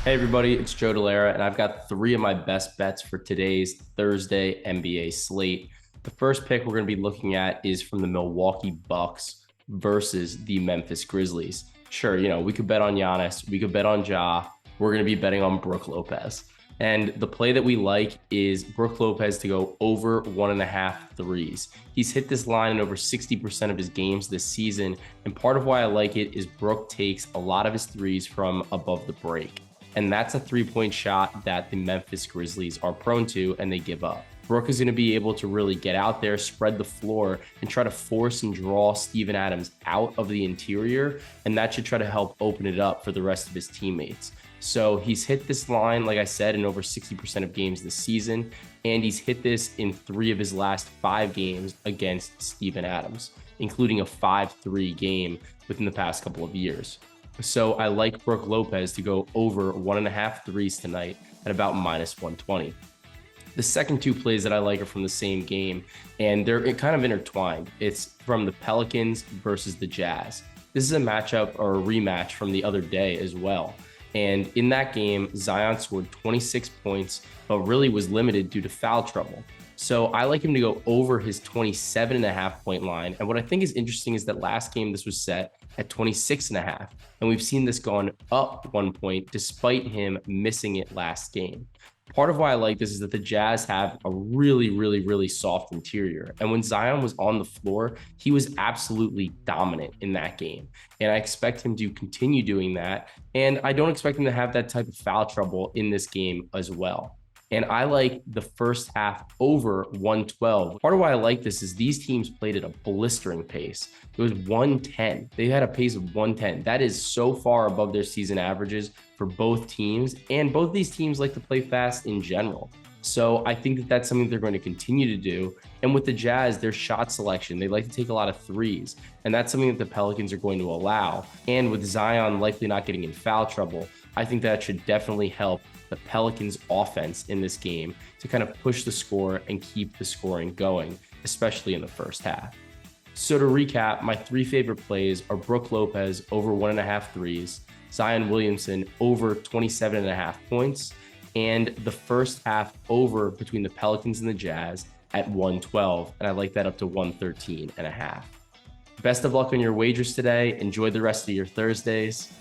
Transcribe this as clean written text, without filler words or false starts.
Hey everybody, it's Joe Delara, and I've got three of my best bets for today's Thursday NBA slate. The first pick we're going to be looking at is from the Milwaukee Bucks versus the Memphis Grizzlies. Sure, we could bet on Giannis, we could bet on Ja. We're going to be betting on Brook Lopez. And the play that we like is Brook Lopez to go over 1.5 threes. He's hit this line in over 60% of his games this season. And part of why I like it is Brook takes a lot of his threes from above the break. And that's a 3-point shot that the Memphis Grizzlies are prone to and they give up. Brook is going to be able to really get out there, spread the floor, and try to force and draw Steven Adams out of the interior. And that should try to help open it up for the rest of his teammates. So he's hit this line, like I said, in over 60% of games this season. And he's hit this in 3 of his last 5 games against Steven Adams, including a 5-3 game within the past couple of years. So I like Brook Lopez to go over 1.5 threes tonight at about -120. The second 2 plays that I like are from the same game, and they're kind of intertwined. It's from the Pelicans versus the Jazz. This is a matchup or a rematch from the other day as well. And in that game, Zion scored 26 points, but really was limited due to foul trouble. So I like him to go over his 27.5 point line. And what I think is interesting is that last game, this was set at 26.5. And we've seen this gone up 1 point despite him missing it last game. Part of why I like this is that the Jazz have a really, really, really soft interior. And when Zion was on the floor, he was absolutely dominant in that game. And I expect him to continue doing that. And I don't expect him to have that type of foul trouble in this game as well. And I like the first half over 112. Part of why I like this is these teams played at a blistering pace. It was 110. They had a pace of 110. That is so far above their season averages for both teams. And both these teams like to play fast in general. So I think that that's something they're going to continue to do. And with the Jazz, their shot selection, they like to take a lot of threes. And that's something that the Pelicans are going to allow. And with Zion likely not getting in foul trouble, I think that should definitely help the Pelicans offense in this game to kind of push the score and keep the scoring going, especially in the first half. So to recap, my 3 favorite plays are Brook Lopez over 1.5 threes, Zion Williamson over 27.5 points, and the first half over between the Pelicans and the Jazz at 112. And I like that up to 113.5. Best of luck on your wagers today. Enjoy the rest of your Thursdays.